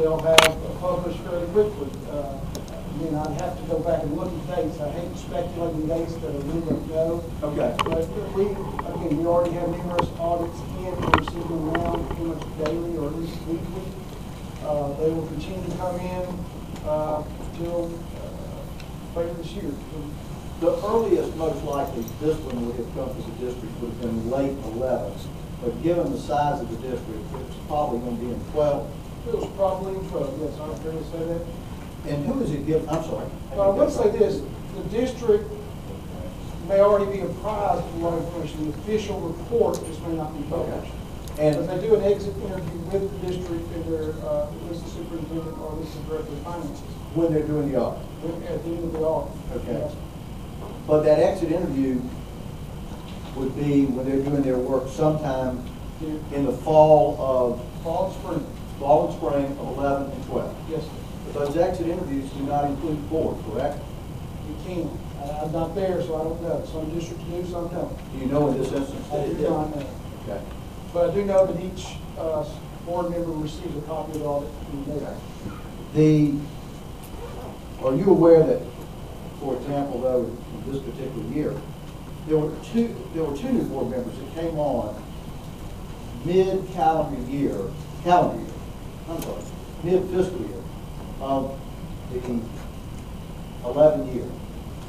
they'll have published fairly quickly. Again, I'd have to go back and look at dates. I hate speculating dates that I really don't know. Okay. But we already have numerous audits in. We're receiving them now pretty much daily or at least weekly. They will continue to come in till later this year. The earliest, most likely, this one would have come to the district would have been late 11. But given the size of the district, it's probably going to be in 12. It was probably in 12, yes, I'm fair to say that. And who is it given? I'm sorry. Let's say this, the district may already be apprised of a lot of information. The official report just may not be published. And but they do an exit interview with the district and their assistant superintendent or assistant director of finances. When they're doing the audit? At the end of the audit. Okay. Yes. But that exit interview would be when they're doing their work sometime in the fall of? Fall and spring. Fall and spring of 11 and 12. Yes, sir. But those exit interviews do not include the board, correct? You can. I'm not there, so I don't know. Some districts do, some don't. Do you know in this instance that I it do did? not know. Okay. But I do know that each board member receives a copy of the audit. Are you aware that, for example, though, in this particular year, there were two new board members that came on mid-fiscal year of the 11 year.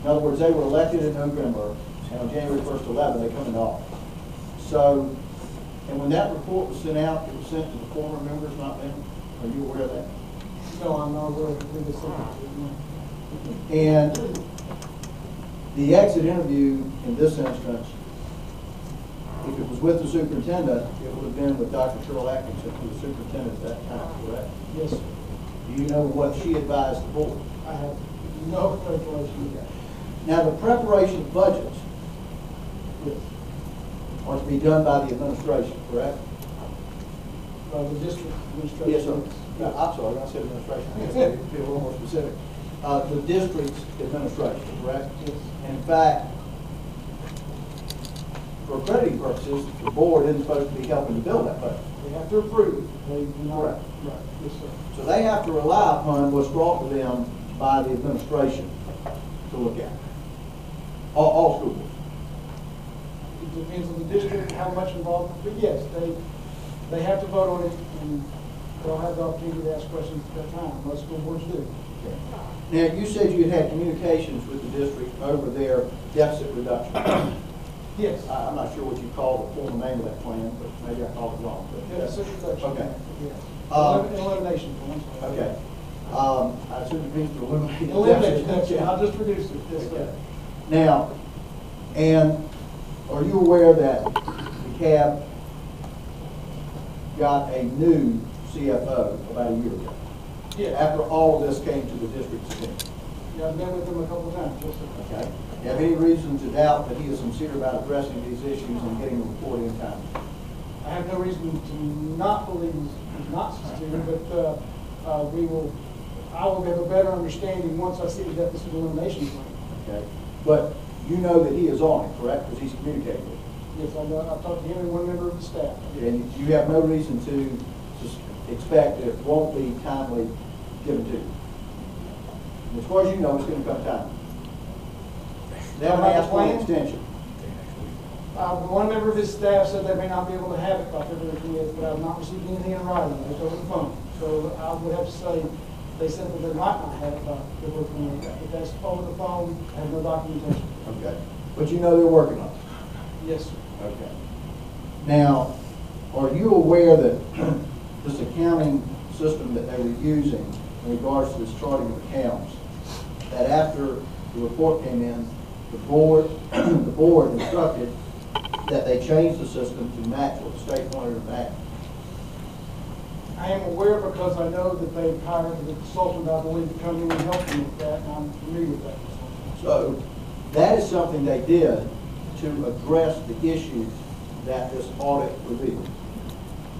In other words, they were elected in November, and on January 1st, 11, they come into office. So, and when that report was sent out, it was sent to the former members, not them. Are you aware of that? No, I'm not aware of this. And the exit interview in this instance, if it was with the superintendent, it would have been with Dr. Cheryl Atkinson, who was superintendent at that time, correct? Yes, sir. Do you know what she advised the board? I have no calculation yet. Now, the preparation of budgets Yes. are to be done by the administration, correct? The district administration. Yes, sir. No, I'm sorry, I said administration. I guess I need to be a little more specific. The district's administration, correct? Yes. In fact, for accrediting purposes, the board isn't supposed to be helping to build that budget. They have to approve. They do not. Correct. Right. Yes, sir. So they have to rely upon what's brought to them by the administration to look at. All school boards. It depends on the district, how much involved, but yes, they have to vote on it, and they'll have the opportunity to ask questions at that time. Most school boards do. Okay. Now, you said you had communications with the district over their deficit reduction. Yes. I'm not sure what you call the formal name of that plan, but maybe I called it wrong. But Deficit reduction. Okay. Yes. Elimination plan. Okay. I assume it means to eliminate the Elimination, deficit. I'll just reduce it. Yes, Okay. sir. Now, and are you aware that DeKalb got a new CFO about a year ago? Yeah. After all of this came to the district's attention. Yeah, I've met with them a couple of times. Yes, sir. Okay. Do you have any reason to doubt that he is sincere about addressing these issues and getting the report in time? I have no reason to not believe he's not sincere, but I will have a better understanding once I see the deficit elimination plan. Okay. But you know that he is on it, correct? Because he's communicating with you. Yes, I've talked to him and one member of the staff. And you have no reason to expect that it won't be timely given to you. And as far as you know, it's going to come time. They haven't asked for an extension. One member of his staff said they may not be able to have it by February 28th, but I have not received anything in writing. It's over the phone. So I would have to say, they said that they might not have it by February 28th. If that's over the phone, I have no documentation. Okay. But you know they're working on it. Yes, sir. Okay. Now, are you aware that this accounting system that they were using in regards to this charting of accounts, that after the report came in, the board instructed that they changed the system to match what the state wanted to match? I am aware because I know that they hired the consultant, I believe, to come in and help them with that, and I'm familiar with that. So that is something they did to address the issues that this audit revealed.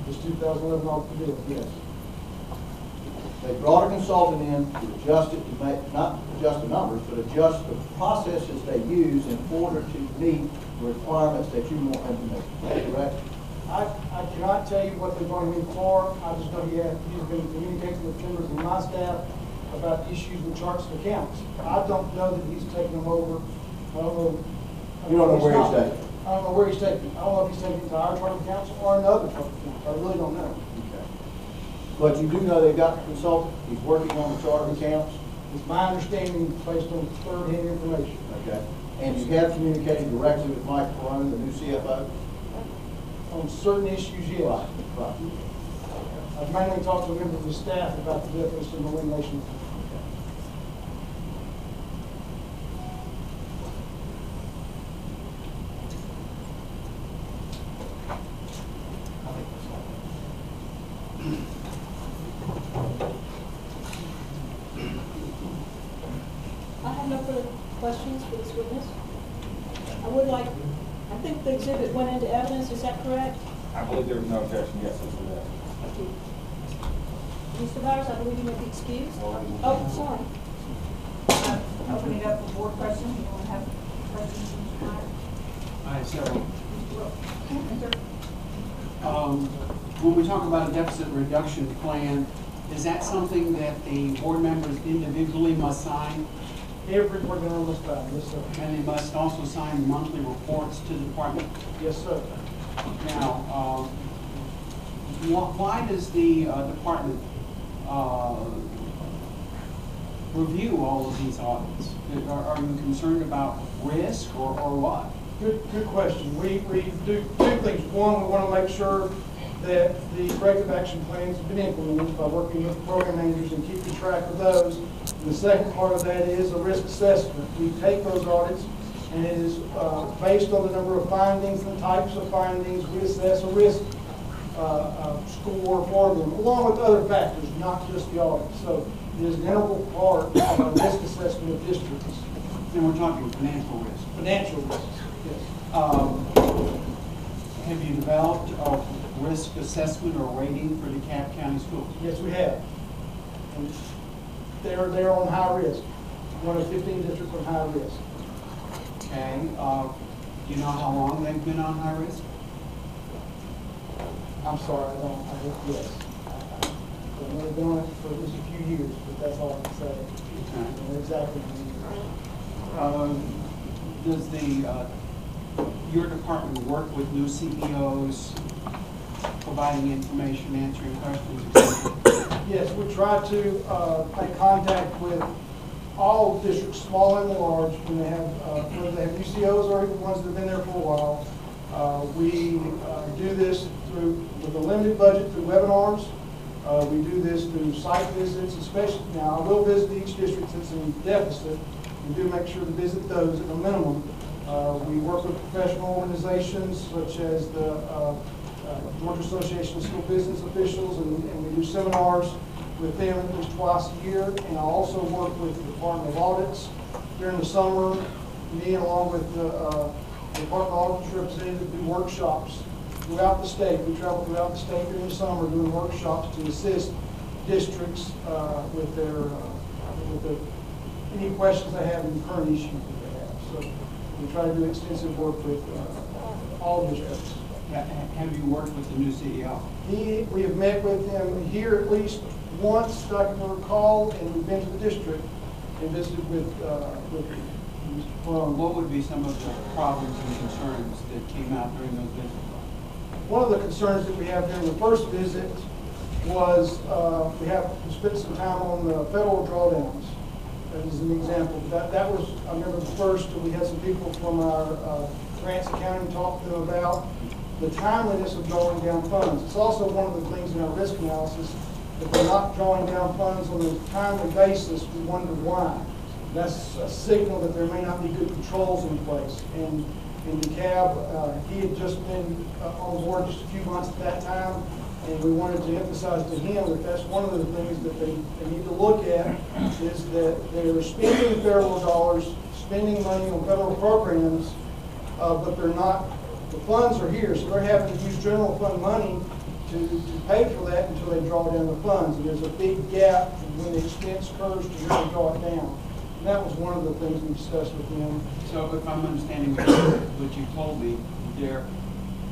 This 2011 audit did, yes. They brought a consultant in to adjust it, to make, not adjust the numbers, but adjust the processes they use in order to meet the requirements that you want them to meet. Correct? I cannot tell you what they're going to need for. I just know he's been communicating with members of my staff about issues with charts of accounts. I don't know that he's taking them over. I don't know. You don't know where he's taking it? I don't know where he's taking it. I don't know if he's taking it to our chart of accounts or another chart of accounts. I really don't know. Okay. But you do know they've got a consultant, he's working on the chart of accounts? It's my understanding based on third-hand information. Okay. And you have communicated directly with Mike Perone, the new CFO? On certain issues, yes. Right. I've mainly talked to members of the staff about the definition of elimination. I have no further questions for this witness. I think the exhibit went into evidence, is that correct? I believe there was no objection, yes, as to that. Thank you. Mr. Byers, I believe you may be excused. Oh, sorry. Open it up for board questions. Anyone have questions? I have several. Sir? When we talk about a deficit reduction plan, is that something that the board members individually must sign? Every board member must sign, yes, sir. And they must also sign monthly reports to the department? Yes, sir. Now, why does the department review all of these audits? Are you concerned about risk or what? Good question. We do two things. One, we want to make sure that the corrective action plans have been implemented by working with program managers and keeping track of those. And the second part of that is a risk assessment. We take those audits, and it is based on the number of findings and the types of findings. We assess a risk score for them, along with other factors, not just the audit. So it is an integral part of our risk assessment of districts. And we're talking financial risk. Financial risks, yes. Have you developed a risk assessment or rating for DeKalb County Schools? Yes, we have. And they're on high risk. One of 15 districts on high risk. Okay. Do you know how long they've been on high risk? I'm sorry, yes. I've only been on it for just a few years, but that's all I can say. Okay. I know exactly. Does your department work with new CEOs, providing information, answering questions, etc.? Yes, we try to make contact with all districts, small and large, when they have whether they have UCOs or even ones that have been there for a while. We do this with a limited budget through webinars. We do this through site visits, especially now. I will visit each district that's in deficit. We do make sure to visit those at a minimum. We work with professional organizations such as the Georgia Association of School Business Officials, and we do seminars with them at least twice a year. And I also work with the Department of Audits during the summer. Me, along with the Department of Audits representative, do workshops throughout the state. We travel throughout the state during the summer doing workshops to assist districts with their any questions they have and current issues that they have. So we try to do extensive work with all districts. Have you worked with the new CEO? We have met with him here at least once, that I can recall, and we've been to the district and visited with Mr. Plum. What would be some of the problems and concerns that came out during those visits? One of the concerns that we have during the first visit was we have to spend some time on the federal drawdowns. That is an example. That was, I remember the first, we had some people from our grants accounting talk to them about the timeliness of drawing down funds. It's also one of the things in our risk analysis, if they're not drawing down funds on a timely basis, we wonder why. That's a signal that there may not be good controls in place. And in DeKalb, he had just been on board just a few months at that time, and we wanted to emphasize to him that that's one of the things that they need to look at, is that they're spending federal dollars, spending money on federal programs, but they're not, the funds are here, so they're having to use general fund money to pay for that until they draw down the funds. And there's a big gap when the expense occurs to really draw it down. And that was one of the things we discussed with them. So if I'm understanding what you told me, there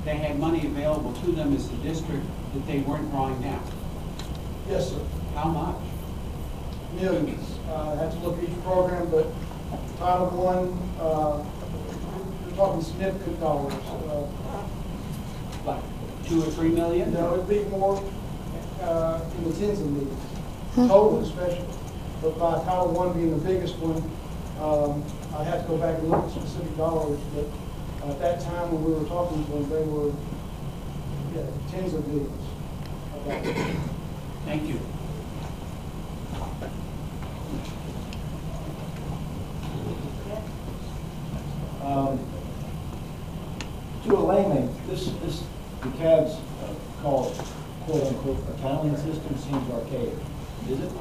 they had money available to them as a district that they weren't drawing down. Yes, sir. How much? Millions. I have to look at each program, but Title I, we're talking significant dollars. Like 2 or 3 million? No, it'd be more in the tens of millions, total especially. But by Title I being the biggest one, I have to go back and look at specific dollars. But at that time when we were talking to them, they were tens of millions. Thank you. To a layman, this DeKalb's called quote unquote accounting system seems archaic. Is it?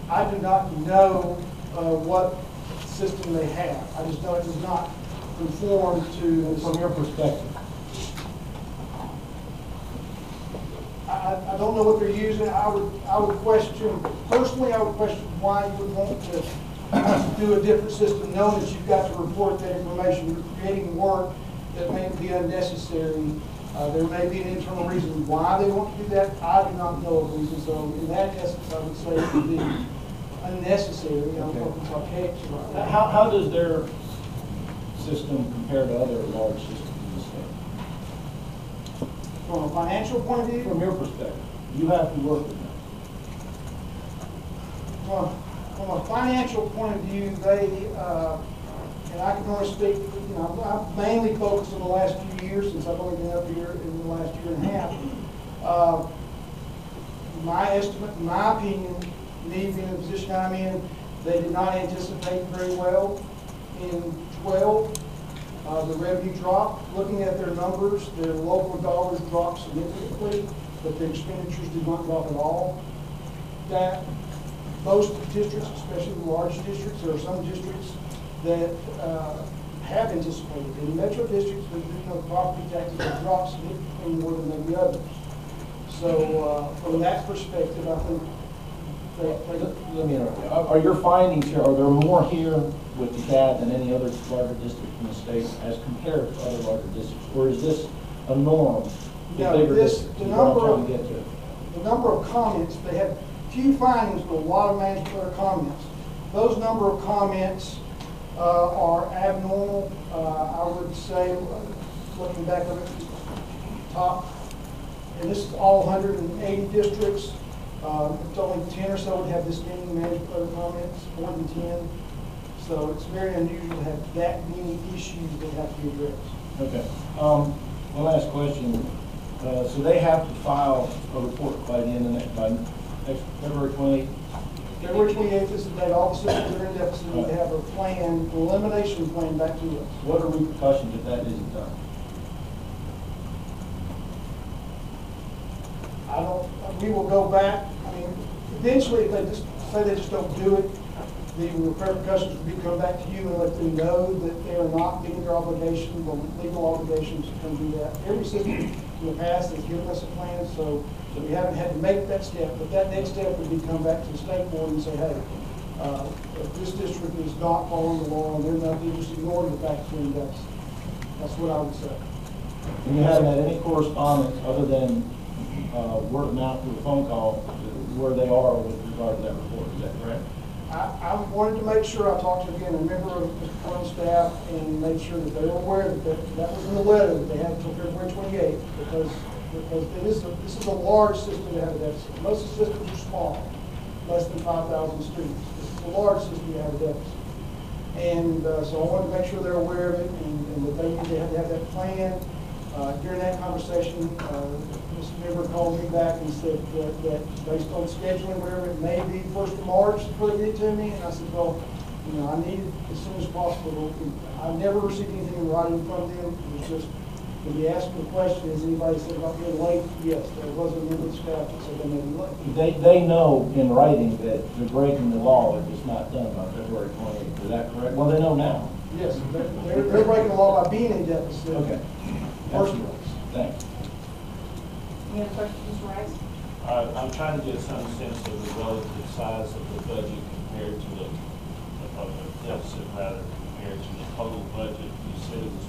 I do not know what system they have. I just know it does not conform to. From your perspective, I don't know what they're using. I would question, personally, I would question why you would want to do a different system, knowing that you've got to report that information. You're creating work that may be unnecessary. There may be an internal reason why they want to do that. I do not know of reason. So in that essence, I would say it would be unnecessary. I'm talking archaic. how does their system compare to other large systems in the state? From a financial point of view, From your perspective, you have to work with them. from a financial point of view, they, and I can only speak, I've mainly focused on the last few years since I've only been up here in the last year and a half. My estimate, in my opinion, me being in the position I'm in, they did not anticipate very well in 12. The revenue dropped. Looking at their numbers, their local dollars dropped significantly, but their expenditures did not drop at all. That most districts, especially the large districts, there are some districts that have anticipated. In metro districts, the property taxes have dropped significantly more than maybe others. So from that perspective, I think Let me interrupt you. Are your findings here, are there more here with DeKalb than any other larger district in the state as compared to other larger districts? Or is this a norm? No, the number of comments, they had few findings, but a lot of management comments. Those number of comments are abnormal. I would say, looking back at the top, and this is all 180 districts. It's only 10 or so would have this many management comments, more than 10. So it's very unusual to have that many issues that have to be addressed. Okay. One last question. So they have to file a report by the end of next February 28th? February 28th is the date all the systems that are in deficit need to have a plan, an elimination plan back to us. What are repercussions if that isn't done? We will go back. I mean, eventually, if they just say they just don't do it, the repercussions will be come back to you and let them know that they are not meeting their obligations, or legal obligations to come do that. Every system in the past has given us a plan, so we haven't had to make that step. But that next step would be come back to the state board and say, hey, if this district is not following the law, and they're not, they're just ignoring the fact that that's what I would say. And you haven't had any correspondence other than word of mouth through a phone call where they are with regard to that report, is that correct? I wanted to make sure I talked to, again, a member of the current staff and made sure that they were aware that was in the letter that they had until February 28th, because this is a large system to have a deficit. Most of the systems are small, less than 5,000 students. This is a large system to have a deficit. And so I wanted to make sure they're aware of it and that they had to have that plan. During that conversation, this member called me back and said that based on scheduling, whatever it may be, 1st of March before they get it to me. And I said, well, I need it as soon as possible. I never received anything in writing from them. It was just, when you ask me the question, has anybody said about being late? Yes, there was a member of the staff that said they may be late. They know in writing that they're breaking the law if it's not done by February 28th. Is that correct? Well, they know now. Yes, they're breaking the law by being in deficit. Okay. First Thanks. Any other questions, Mr. Rice? I'm trying to get some sense of the relative size of the budget compared to the deficit rather compared to the total budget. You said it was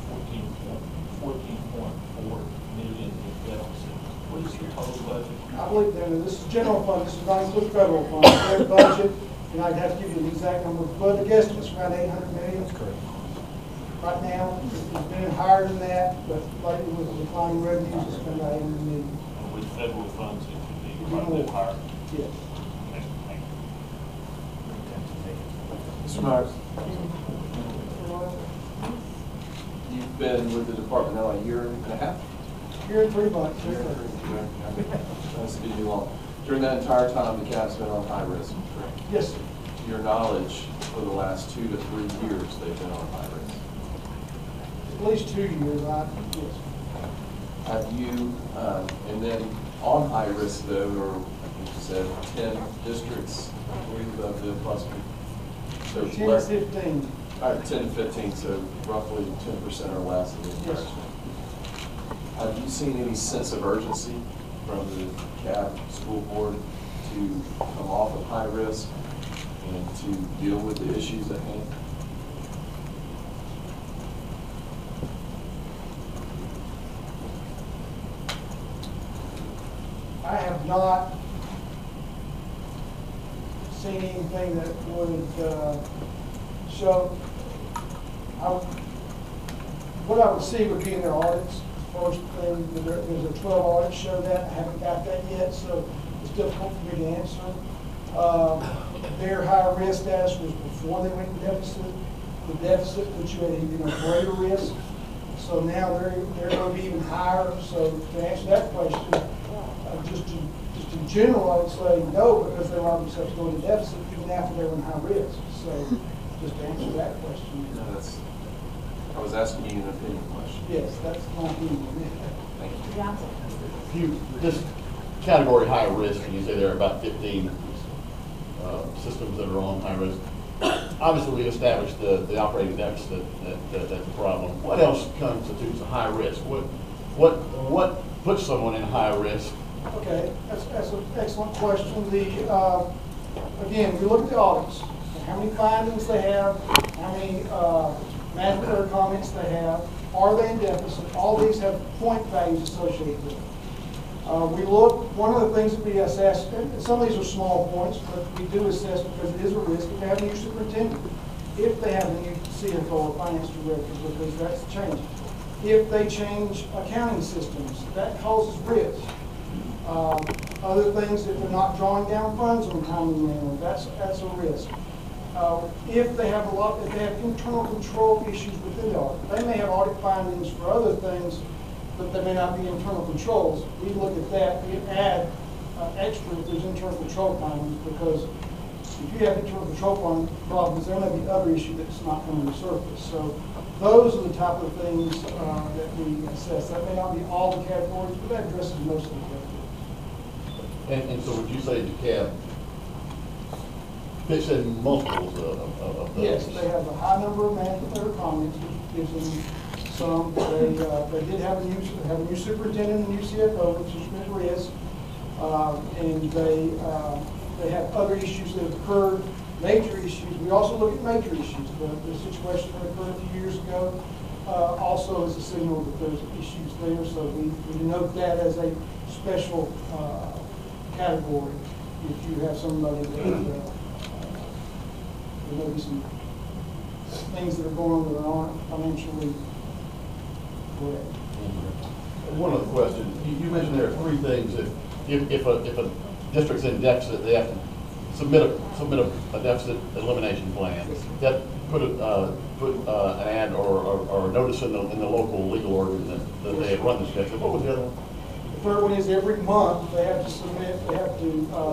14.4 million in deficit. What is your total budget? I believe that this is general fund, this is not include federal funds, their budget, and I'd have to give you the exact number, but the guesstimate's around 800 million. That's correct. Right now, it's been higher than that, but lately with the declining revenues, it's been about 800 million. And with federal funds, it could be It'd be quite a bit more. higher. Yes. Thank you. Mr. Myers, you've been with the department now a year and a half? Here in 3 months. Year and That's been too long. During that entire time, the CAP's been on high risk, correct? Yes, sir. To your knowledge, for the last 2 to 3 years, they've been on high risk. At least 2 years, yes. Have you, and then on high risk though, or like you said, 10 districts, where you about the approximate? So 10 to less- 15. All right, 10 to 15, so roughly 10% or less of the Yes. entire. Have you seen any sense of urgency from the CAP school board to come off of high risk and to deal with the issues at hand? I have not seen anything that would show. What I would see would be in their audits. First thing, there's a 12 audit show that. I haven't got that yet, so it's difficult for me to answer. Their high risk status was before they went to deficit. The deficit put you at even a greater risk. So now they're going to be even higher. So to answer that question, just in general, I would say no, because they allowed themselves to go into deficit even after they were in high risk. So just to answer that question. No, I was asking you an opinion question. Yes, that's my opinion. Thank you. Johnson. This category high risk, and you say there are about 15 systems that are on high risk. Obviously, we established the operating deficit that's the problem. What else constitutes a high risk? What puts someone in high risk? Okay, that's an excellent question. Again, we look at the audits, how many findings they have, how many management error comments they have, are they in deficit? All these have point values associated with them. We look, one of the things that we assess, and some of these are small points, but we do assess because it is a risk if they have a new superintendent, if they have a new CFO or finance director, because that's changing. If they change accounting systems, that causes risk. Other things, if they're not drawing down funds on a timely manner, that's a risk. If they have internal control issues within the audit, they may have audit findings for other things, but they may not be internal controls. We look at that, we add extra if there's internal control findings, because if you have internal control problems, there may be other issue that's not coming to surface. So those are the type of things that we assess. That may not be all the categories, but that addresses most of the categories. And so would you say DeKalb fits in multiples of those? Yes, they have a high number of management error comments, which gives them some. They did have a new superintendent, a new CFO, which is a risk, and they have other issues that have occurred, major issues. We also look at major issues. The situation that occurred a few years ago also is a signal that there's issues there. So we note that as a special category. If you have somebody that there may be some things that are going on that aren't financially correct. One other question. You mentioned there are 3 things that if a district's in deficit, they have to submit a deficit elimination plan. That put an ad or a notice in the local legal order that they have run this deficit. What was the other one? The third one is every month they have to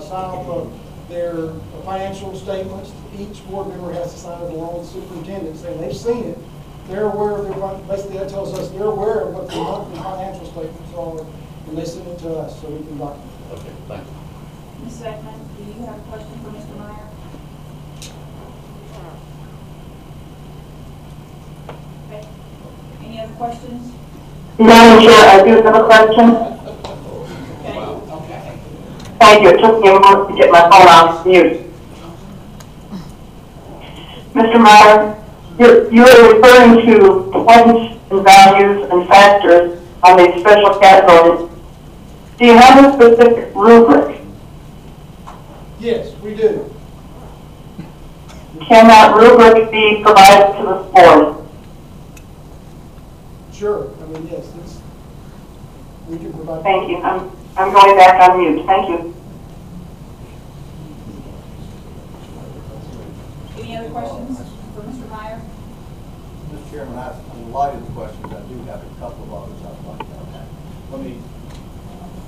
sign off their financial statements. Each board member has to sign it along with the superintendent, saying they've seen it. They're aware of basically that tells us they're aware of what the monthly financial statements are, and they send it to us so we can document it. Okay, thank you. Ms. Beckman, do you have a question for Mr. Meyer? Okay. Any other questions? Madam Chair, I do have a question. Okay. Okay. Thank you. It took me a moment to get my phone off mute. Mr. Meyer, you're referring to points and values and factors on these special categories, do you have a specific rubric? Yes, we do. Can that rubric be provided to the board? Sure. I mean, yes, we can provide. Thank you. I'm going back on mute. Thank you. Any other questions for Mr. Meyer? Mr. Chairman, in light of the questions, I do have a couple of others I'd like to ask. Let me,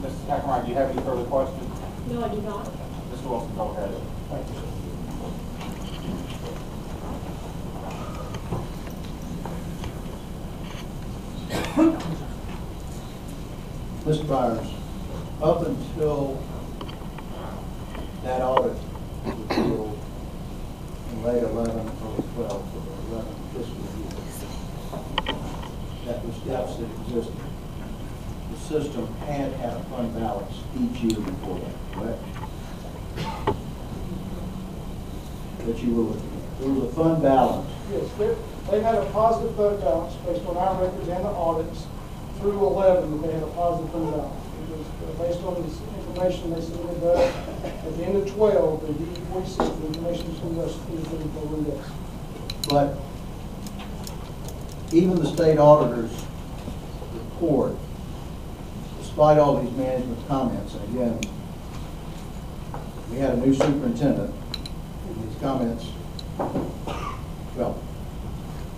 Mrs. Hackemeyer, do you have any further questions? No, I do not. Mr. Wilson, go ahead. Thank you, sir. Mr. Byers, up until that audit was revealed in late 11 or 12 or 11 fiscal year, that this deficit existed. The system had a fund balance each year before that, correct? That you were looking at. There was a fund balance. Yes, they had a positive fund balance based on our records and the audits through 11. They had a positive fund balance. It was based on this information they submitted at the end of 12. The DE46, the information from us is in this. But even the state auditor's report, despite all these management comments, and again, we had a new superintendent, and these comments, well,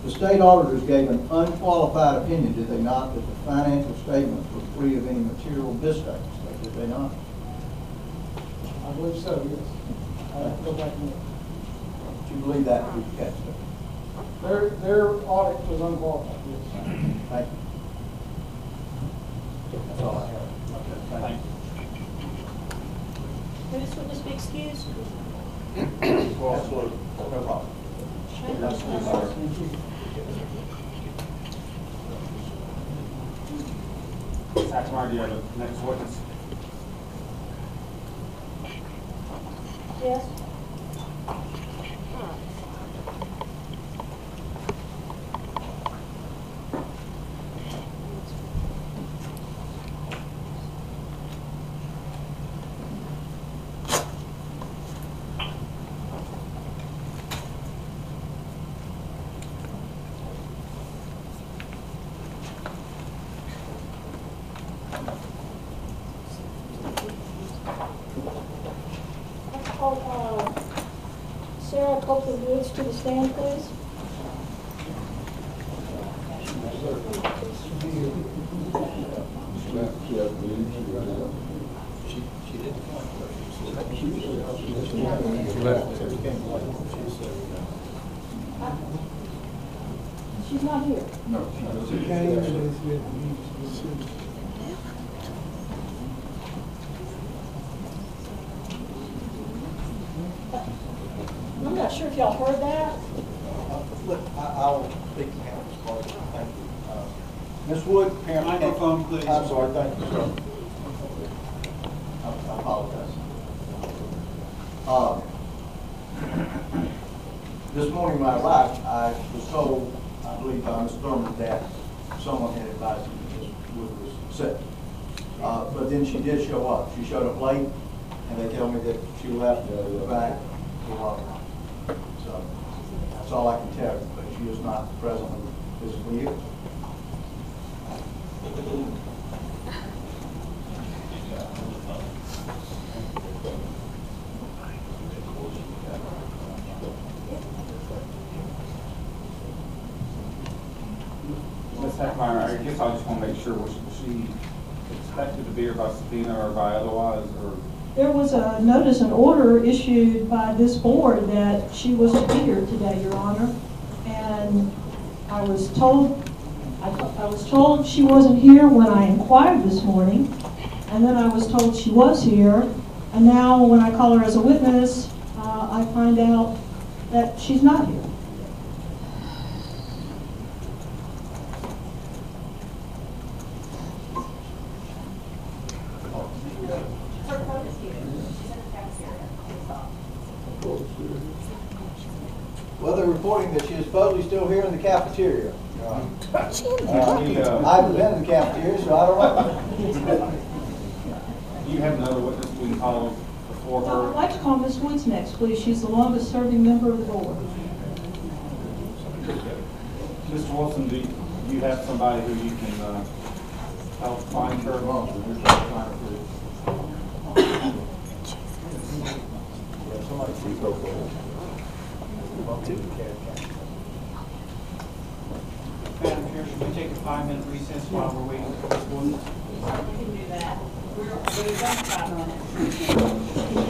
the state auditors gave an unqualified opinion, did they not, that the financial statements were free of any material mistakes, did they not? I believe so, yes. I have to go back and look. Do you believe that to be the case? Their audit was unqualified, yes. Thank you. That's all I have. Okay, thank you. May this witness be excused? Absolutely. No problem. Thank you, Mr. Meyer. Thank you. Mrs. Hackemeyer, do you have the next witness? Yes. Sarah Copelin-Wood to the stand, please. She's not here. No, I'm not sure if y'all heard that. I'll speak to him. Thank you. Ms. Wood, parent. Microphone, please. I'm sorry, thank you, sir. I apologize. This morning when I arrived, I was told, I believe by Ms. Thurman, that someone had advised me that Ms. Wood was sick. But then she did show up. She showed up late, and they tell me that she left back to work. So that's all I can tell you, but she is not presently physically here. Ms. Hackemeyer, I guess I just want to make sure, was she expected to be here by subpoena or by otherwise, or? There was a notice and order issued by this board that she was to be here today, Your Honor. And I was told she wasn't here when I inquired this morning. And then I was told she was here. And now when I call her as a witness, I find out that she's not here. Well, they're reporting that she is supposedly still here in the cafeteria. I haven't been in the cafeteria, so I don't know. Do you have another witness we can call before Well, I'd her? like to call Ms. Woods next, please. She's the longest serving member of the board. Mr. Wilson, do you have somebody who you can help find her? Madam Chair, should we take a 5-minute recess while we're waiting for this one? We can do that. We're done 5 minutes.